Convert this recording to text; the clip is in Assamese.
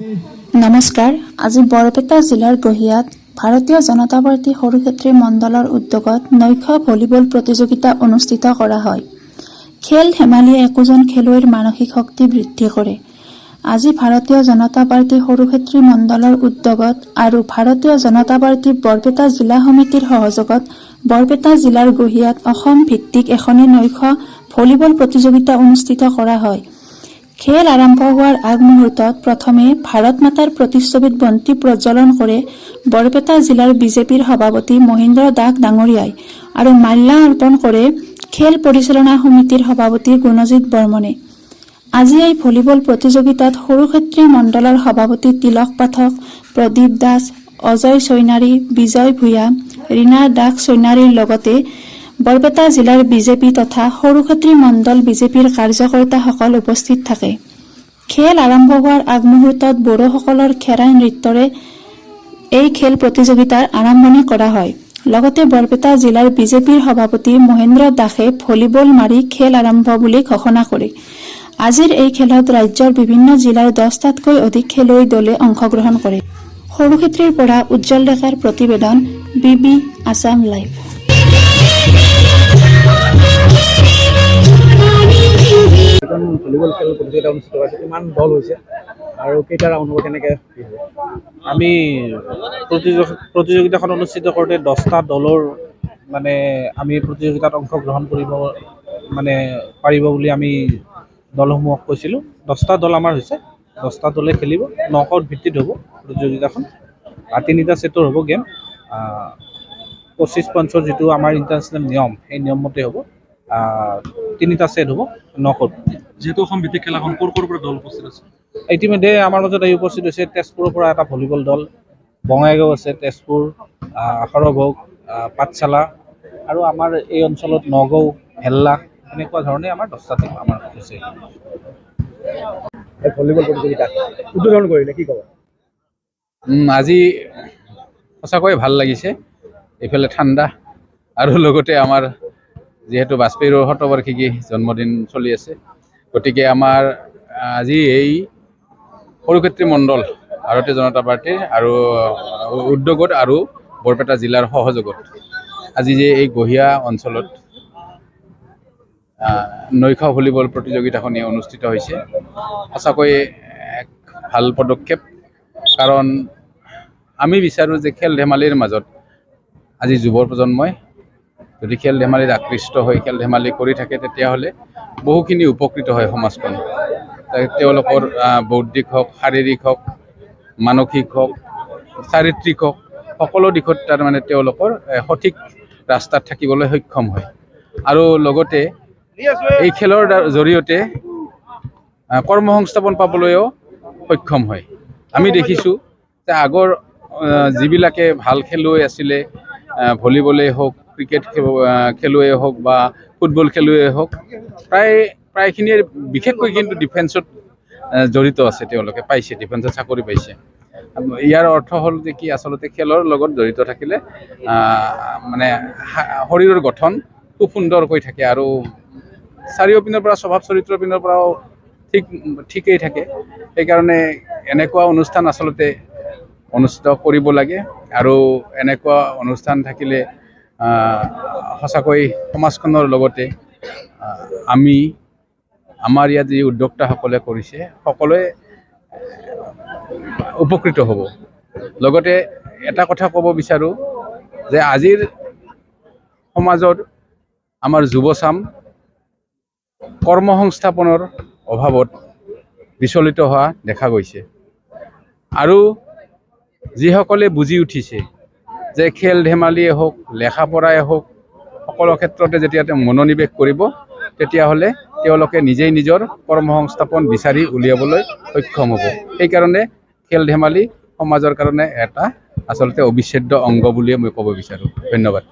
নমস্কাৰ। আজি বৰপেটা জিলাৰ গহিয়াত ভাৰতীয় জনতা পাৰ্টি সৰুক্ষেত্ৰী মণ্ডলৰ উদ্যোগত নৈশ ভলীবল প্ৰতিযোগিতা অনুষ্ঠিত কৰা হয়। খেল ধেমালিয়ে একোজন খেলুৱৈৰ মানসিক শক্তি বৃদ্ধি কৰে। আজি ভাৰতীয় জনতা পাৰ্টি সৰুক্ষেত্ৰী মণ্ডলৰ উদ্যোগত আৰু ভাৰতীয় জনতা পাৰ্টি বৰপেটা জিলা সমিতিৰ সহযোগত বৰপেটা জিলাৰ গহিয়াত অসম ভিত্তিক এখনি নৈশ ভলীবল প্ৰতিযোগিতা অনুষ্ঠিত কৰা হয়। খেল আৰম্ভ হোৱাৰ আগমুহূৰ্তত প্ৰথমে ভাৰত মাতাৰ প্ৰতিচ্ছবিত বন্তি প্ৰজ্বলন কৰে বৰপেটা জিলাৰ বিজেপিৰ সভাপতি মহেন্দ্ৰ দাস ডাঙৰীয়াই আৰু মাল্য অৰ্পণ কৰে খেল পৰিচালনা সমিতিৰ সভাপতি গুণজিৎ বৰ্মনে। আজি এই ভলীবল প্ৰতিযোগিতাত সৰুক্ষেত্ৰী মণ্ডলৰ সভাপতি তিলক পাঠক, প্ৰদীপ দাস, অজয় চৈনাৰী, বিজয় ভূঞা, ৰীনা দাস চৈনাৰীৰ লগতে বৰপেটা জিলাৰ বিজেপি তথা সৰুক্ষেত্ৰী মণ্ডল বিজেপিৰ কাৰ্যকৰ্তাসকল উপস্থিত থাকে। খেল আৰম্ভ হোৱাৰ আগমুহূৰ্তত বড়োসকলৰ খেৰাই নৃত্যৰে এই খেল প্ৰতিযোগিতাৰ আৰম্ভণি কৰা হয়। লগতে বৰপেটা জিলাৰ বিজেপিৰ সভাপতি মহেন্দ্ৰ দাসে ভলীবল মাৰি খেল আৰম্ভ বুলি ঘোষণা কৰে। আজিৰ এই খেলত ৰাজ্যৰ বিভিন্ন জিলাৰ 10টাতকৈ অধিক খেলুৱৈ দলে অংশগ্ৰহণ কৰে। সৰুক্ষেত্ৰীৰ পৰা উজ্জ্বল ডেকাৰ প্ৰতিবেদন, BB আছাম লাইভ। ভলীবল খেল প্ৰতিযোগিতা অনুষ্ঠিত হৈছে, কিমান দল হৈছে আৰু কেইটা ৰাউণ্ড কেনেকৈ? আমি প্ৰতিযোগিতাখন অনুষ্ঠিত কৰোঁতে 10টা দলৰ আমি প্ৰতিযোগিতাত অংশগ্ৰহণ কৰিব পাৰিব বুলি আমি দলসমূহক কৈছিলোঁ। 10টা দল আমাৰ হৈছে, 10টা দলে খেলিব। নকআউট ভিত্তিত হ'ব প্ৰতিযোগিতাখন আৰু 3টা ছেটৰ হ'ব গেম। 25 পইণ্টছৰ যিটো আমাৰ ইণ্টাৰনেশ্যনেল নিয়ম, সেই নিয়ম মতে হ'ব। 3টা ছেট হ'ব নকআউট। যিহেতু অসম ভিত্তিক খেলাখন ক'ৰ পৰা দল উপস্থিত আছে? ইতিমধ্যে আমাৰ মাজত আহি উপস্থিত হৈছে তেজপুৰৰ পৰা এটা ভলীবল দল, বঙাইগাঁও আছে, তেজপুৰ, সৰভোগ, পাঠশালা আৰু আমাৰ এই অঞ্চলত নগাঁও, ভেল্লা, এনেকুৱা ধৰণে আমাৰ 10টা টিম আমাৰ হৈছে। এই ভলীবল প্ৰতিযোগিতা উদ্বোধন কৰিলে কি ক'ব? আজি সঁচাকৈয়ে ভাল লাগিছে। এইফালে ঠাণ্ডা আৰু লগতে আমাৰ যিহেতু বাজপেয়ীৰ শতবাৰ্ষিকী জন্মদিন চলি আছে, গতিকে আমাৰ আজি এই সৰুক্ষেত্ৰী মণ্ডল ভাৰতীয় জনতা পাৰ্টীৰ আৰু উদ্যোগত আৰু বৰপেটা জিলাৰ সহযোগত আজি যে এই গহিয়া অঞ্চলত নৈশ ভলীবল প্ৰতিযোগিতাখনি অনুষ্ঠিত হৈছে, সঁচাকৈয়ে এক ভাল পদক্ষেপ। কাৰণ আমি বিচাৰোঁ যে খেল ধেমালিৰ মাজত আজি যুৱ প্ৰজন্মই যদি খেল ধেমালিত আকৃষ্ট হৈ খেল ধেমালি কৰি থাকে, তেতিয়াহ'লে বহুখিনি উপকৃত হয় সমাজখন। তেওঁলোকৰ বৌদ্ধিক হওক, শাৰীৰিক হওক, মানসিক হওক, চাৰিত্ৰিক হওক, সকলো দিশত তেওঁলোকৰ সঠিক ৰাস্তাত থাকিবলৈ সক্ষম হয়। আৰু লগতে এই খেলৰ জৰিয়তে কৰ্মসংস্থাপন পাবলৈও সক্ষম হয়। আমি দেখিছোঁ যে আগৰ যিবিলাকে ভাল খেলুৱৈ আছিলে, ভলীবলেই হওক, ক্ৰিকেট খেলুৱৈয়ে হওক বা ফুটবল খেলুৱৈয়ে হওক, প্ৰায়খিনিয়ে বিশেষকৈ কিন্তু ডিফেন্সত জড়িত আছে। তেওঁলোকে পাইছে, ডিফেন্সত চাকৰি পাইছে। ইয়াৰ অৰ্থ হ'ল যে কি, আচলতে খেলৰ লগত জড়িত থাকিলে শৰীৰৰ গঠন খুব সুন্দৰকৈ থাকে আৰু চাৰিওপিনৰ পৰা, স্বভাৱ চৰিত্ৰৰ পিনৰ পৰাও ঠিকেই থাকে। সেইকাৰণে এনেকুৱা অনুষ্ঠান আচলতে অনুষ্ঠিত কৰিব লাগে আৰু এনেকুৱা অনুষ্ঠান থাকিলে সঁচাকৈ সমাজখনৰ লগতে আমাৰ ইয়াত যি উদ্যোক্তাসকলে কৰিছে, সকলোৱে উপকৃত হ'ব। লগতে এটা কথা ক'ব বিচাৰোঁ যে আজিৰ সমাজত আমাৰ যুৱচাম কৰ্মসংস্থাপনৰ অভাৱত বিচলিত হোৱা দেখা গৈছে। আৰু যিসকলে বুজি উঠিছে যে খেল ধেমালিয়ে হওক, লেখা পঢ়াই হওক, সকলো ক্ষেত্ৰতে যেতিয়া মনোনিৱেশ কৰিব, তেতিয়াহ'লে তেওঁলোকে নিজেই নিজৰ কৰ্মসংস্থাপন বিচাৰি উলিয়াবলৈ সক্ষম হ'ব। সেইকাৰণে খেল ধেমালি সমাজৰ কাৰণে এটা আচলতে অবিচ্ছেদ্য অংগ বুলিয়ে মই ক'ব বিচাৰোঁ। ধন্যবাদ।